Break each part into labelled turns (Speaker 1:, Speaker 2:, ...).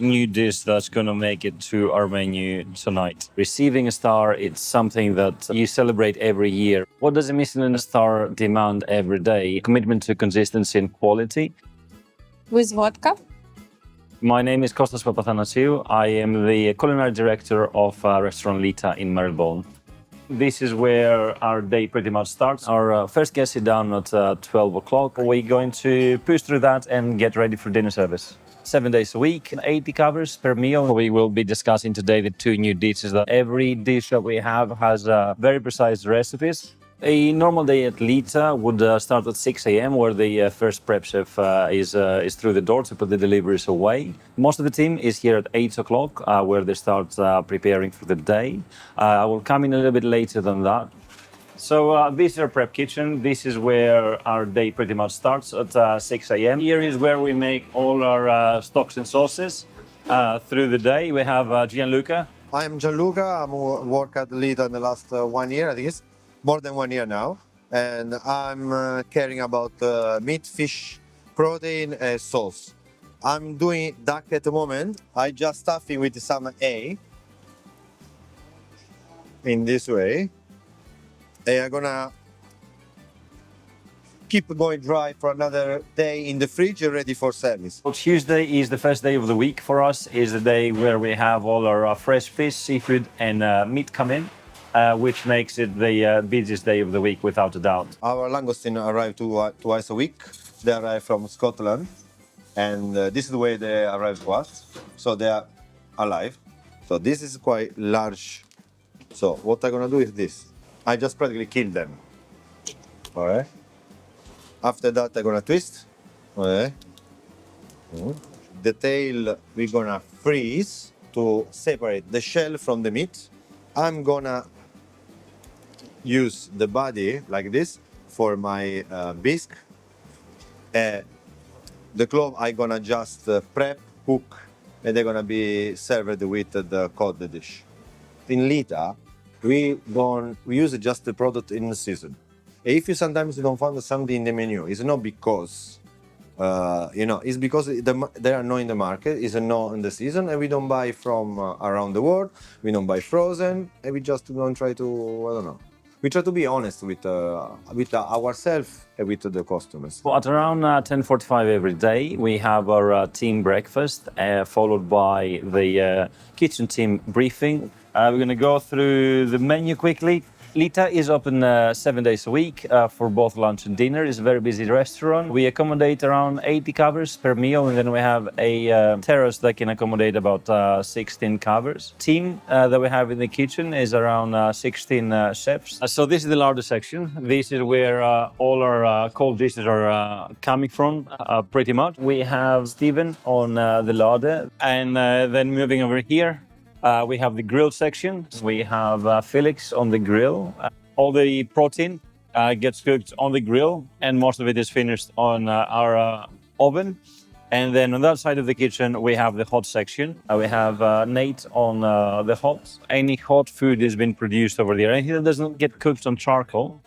Speaker 1: New dish that's going to make it to our menu tonight. Receiving a star, it's something that you celebrate every year. What does a Michelin star demand every day? Commitment to consistency and quality.
Speaker 2: With vodka.
Speaker 1: My name is Kostas Papathanasiou. I am the culinary director of Restaurant Lita in Marylebone. This is where our day pretty much starts. Our first guest is down at 12 o'clock. We're going to push through that and get ready for dinner service. 7 days a week, 80 covers per meal. We will be discussing today the two new dishes. Every dish that we have has very precise recipes. A normal day at Lita would start at 6 a.m. where the first prep chef is through the door to put the deliveries away. Most of the team is here at 8 o'clock where they start preparing for the day. I will come in a little bit later than that. So this is our prep kitchen. This is where our day pretty much starts at 6 a.m. Here is where we make all our stocks and sauces through the day. We have Gianluca.
Speaker 3: I am Gianluca. I'm work at Lita in the last 1 year, I think it's more than 1 year now. And I'm caring about meat, fish, protein, and sauce. I'm doing duck at the moment. I just stuffing with some egg in this way. They are gonna keep going dry for another day in the fridge, ready for service.
Speaker 1: Well, Tuesday is the first day of the week for us. Is the day where we have all our fresh fish, seafood, and meat come in, which makes it the busiest day of the week without a doubt.
Speaker 3: Our langoustine arrive twice a week. They arrive from Scotland, and this is the way they arrive to us. So they are alive. So this is quite large. So what I'm gonna do is this. I just practically kill them. All right. After that, I'm gonna twist. All right. The tail we're gonna freeze to separate the shell from the meat. I'm gonna use the body like this for my bisque. The clove I'm gonna just prep, cook, and they're gonna be served with the cod dish. In Lita, we use just the product in the season. If you sometimes don't find something in the menu, it's not because it's because they are not in the market, it's not in the season, and we don't buy from around the world. We don't buy frozen, and we just don't try to, I don't know. We try to be honest with ourselves and with the customers.
Speaker 1: Well, at around 10:45 every day, we have our team breakfast, followed by the kitchen team briefing. We're going to go through the menu quickly. Lita is open 7 days a week for both lunch and dinner. It's a very busy restaurant. We accommodate around 80 covers per meal, and then we have a terrace that can accommodate about 16 covers. Team that we have in the kitchen is around 16 chefs. So this is the largest section. This is where all our cold dishes are coming from, pretty much. We have Steven on the larder, and then moving over here, we have the grill section. We have Felix on the grill. All the protein gets cooked on the grill, and most of it is finished on our oven. And then on that side of the kitchen, we have the hot section. We have Nate on the hot. Any hot food has been produced over there. Anything that doesn't get cooked on charcoal,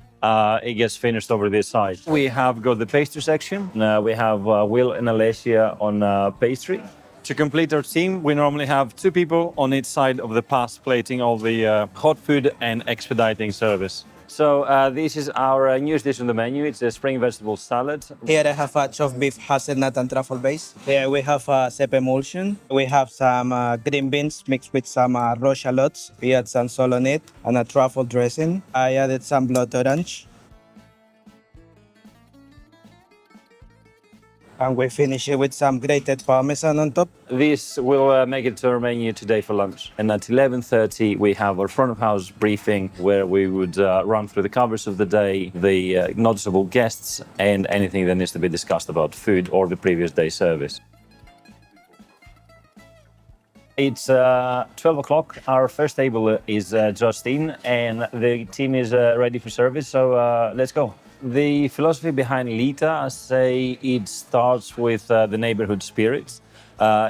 Speaker 1: it gets finished over this side. We have got the pastry section. We have Will and Alessia on pastry. To complete our team, we normally have 2 people on each side of the pass plating all the hot food and expediting service. So this is our newest dish on the menu. It's a spring vegetable salad.
Speaker 4: Here I have a chopped beef, hazelnut and truffle base. Here we have a cep emulsion. We have some green beans mixed with some raw shallots. We add some salt on it and a truffle dressing. I added some blood orange. And we finish it with some grated parmesan on top.
Speaker 1: This will make it to our menu today for lunch. And at 11:30, we have our front of house briefing where we would run through the covers of the day, the noticeable guests, and anything that needs to be discussed about food or the previous day's service. It's 12 o'clock. Our first table is just in, and the team is ready for service. So let's go. The philosophy behind Lita, I say it starts with the neighborhood spirit.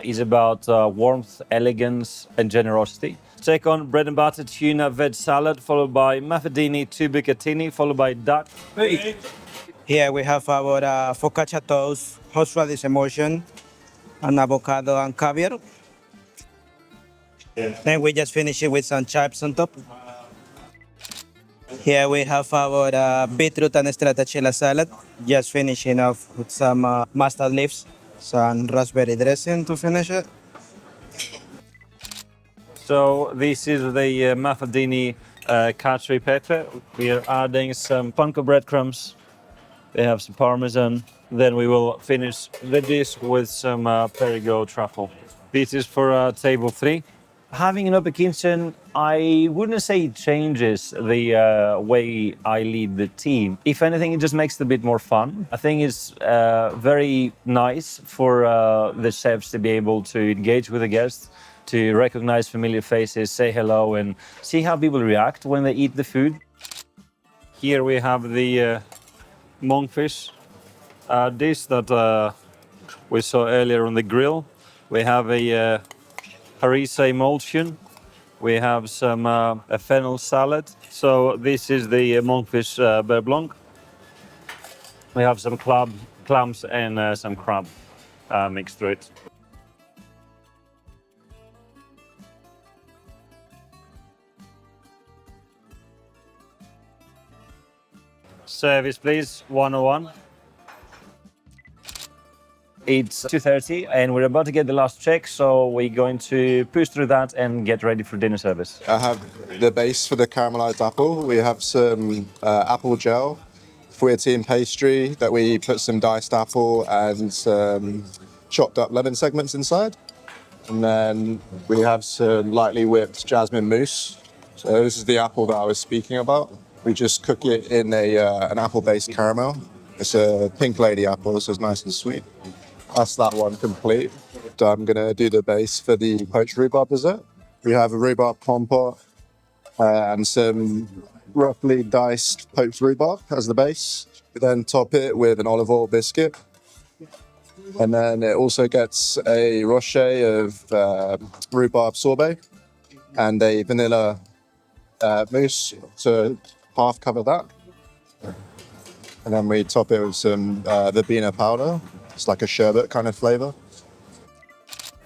Speaker 1: It's about warmth, elegance, and generosity. Second, bread and butter tuna veg salad, followed by maffadini, 2 bucatini, followed by duck.
Speaker 4: Here we have our focaccia toast, horseradish emulsion, and avocado and caviar. Then we just finish it with some chives on top. Here we have our beetroot and stracciatella salad. Just finishing off with some mustard leaves, some raspberry dressing to finish it.
Speaker 1: So this is the Maffadini cacio pepe. We are adding some panko breadcrumbs. We have some parmesan. Then we will finish the dish with some Perigord truffle. This is for table 3. Having an open kitchen, I wouldn't say it changes the way I lead the team. If anything, it just makes it a bit more fun. I think it's very nice for the chefs to be able to engage with the guests, to recognize familiar faces, say hello, and see how people react when they eat the food. Here we have the monkfish dish that we saw earlier on the grill. We have a harissa emulsion. We have some a fennel salad. So this is the monkfish beurre blanc. We have some clams and some crab mixed through it. Service, please, 101. It's 2:30 and we're about to get the last check, so we're going to push through that and get ready for dinner service.
Speaker 5: I have the base for the caramelised apple. We have some apple gel, fouettine pastry that we put some diced apple and some chopped up lemon segments inside. And then we have some lightly whipped jasmine mousse. So this is the apple that I was speaking about. We just cook it in an apple-based caramel. It's a pink lady apple, so it's nice and sweet. That's that one complete. I'm gonna do the base for the poached rhubarb dessert. We have a rhubarb compote and some roughly diced poached rhubarb as the base. We then top it with an olive oil biscuit. And then it also gets a rochet of rhubarb sorbet and a vanilla mousse to half cover that. And then we top it with some verbena powder. It's like a sherbet kind of flavor.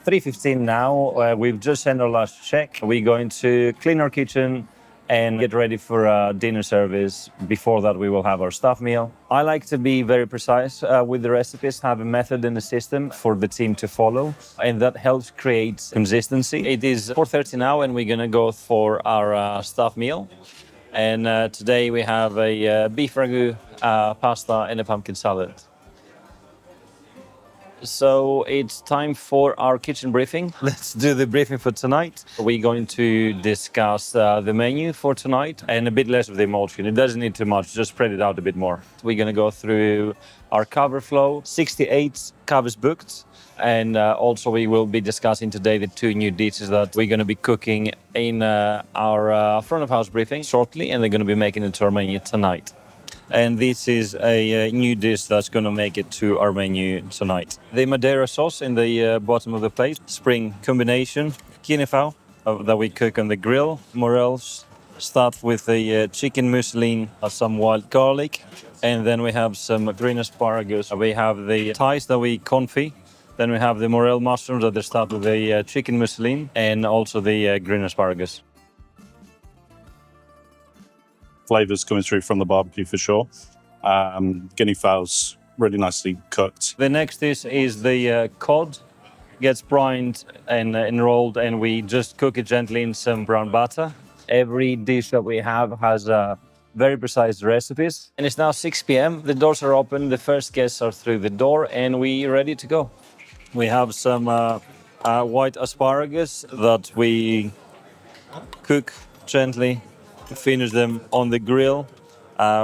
Speaker 1: 3:15 now. We've just sent our last check. We're going to clean our kitchen and get ready for dinner service. Before that, we will have our staff meal. I like to be very precise with the recipes, have a method and a system for the team to follow, and that helps create consistency. It is 4:30 now, and we're gonna go for our staff meal. And today we have a beef ragu, pasta, and a pumpkin salad. So it's time for our kitchen briefing. Let's do the briefing for tonight. We're going to discuss the menu for tonight and a bit less of the emulsion. It doesn't need too much, just spread it out a bit more. We're going to go through our cover flow, 68 covers booked. And also we will be discussing today the 2 new dishes that we're going to be cooking in our front of house briefing shortly, and they're going to be making it to our menu tonight. And this is a new dish that's going to make it to our menu tonight. The Madeira sauce in the bottom of the plate, spring combination, quinoa that we cook on the grill, morels, stuffed with the chicken mousseline, some wild garlic, and then we have some green asparagus. We have the thighs that we confit. Then we have the morel mushrooms that are stuffed with the chicken mousseline and also the green asparagus.
Speaker 6: Flavors coming through from the barbecue for sure. Guinea fowls really nicely cooked.
Speaker 1: The next dish is the cod. Gets brined and enrolled, and we just cook it gently in some brown butter. Every dish that we have has very precise recipes. And it's now 6 p.m. The doors are open. The first guests are through the door, and we're ready to go. We have some white asparagus that we cook gently to finish them on the grill.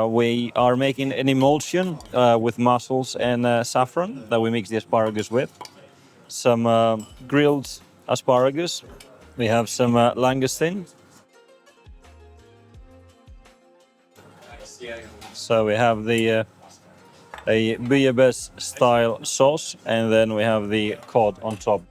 Speaker 1: We are making an emulsion with mussels and saffron that we mix the asparagus with. Some grilled asparagus. We have some langoustine. So we have the a bouillabaisse style sauce, and then we have the cod on top.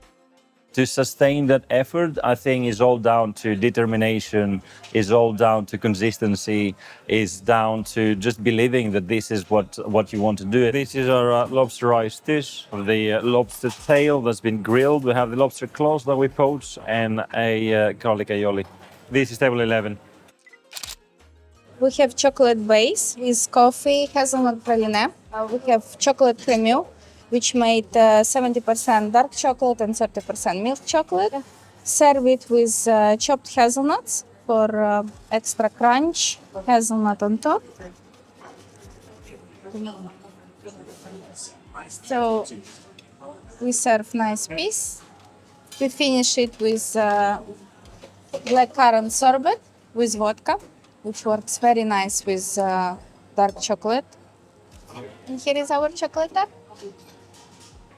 Speaker 1: To sustain that effort, I think is all down to determination, is all down to consistency, is down to just believing that this is what you want to do. This is our lobsterized dish, the lobster tail that's been grilled. We have the lobster claws that we poach and a garlic aioli. This is table 11.
Speaker 2: We have chocolate base with coffee, hazelnut praline. We have chocolate crème, which made 70% dark chocolate and 30% milk chocolate. Serve it with chopped hazelnuts for extra crunch, hazelnut on top. So we serve nice piece. We finish it with black currant sorbet with vodka, which works very nice with dark chocolate. And here is our chocolate tart.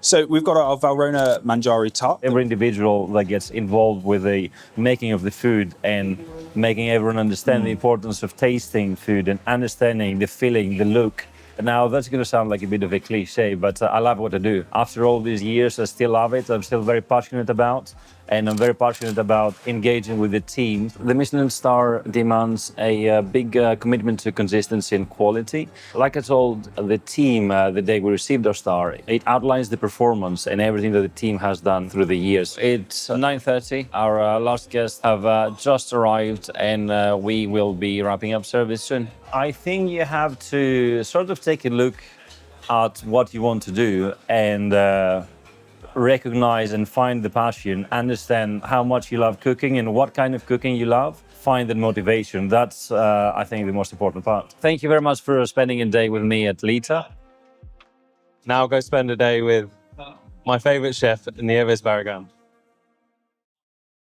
Speaker 7: So we've got our Valrhona Manjari tart.
Speaker 1: Every individual that gets involved with the making of the food and making everyone understand the importance of tasting food and understanding the feeling, the look. Now, that's going to sound like a bit of a cliche, but I love what I do. After all these years, I still love it. I'm still very passionate about, and I'm very passionate about engaging with the team. The Michelin star demands a big commitment to consistency and quality. Like I told the team the day we received our star, it outlines the performance and everything that the team has done through the years. It's 9:30. Our last guests have just arrived, and we will be wrapping up service soon. I think you have to sort of take a look at what you want to do and recognize and find the passion, understand how much you love cooking and what kind of cooking you love. Find the motivation. That's, I think, the most important part. Thank you very much for spending a day with me at Lita.
Speaker 8: Now go spend a day with my favorite chef, Nieves Barragan.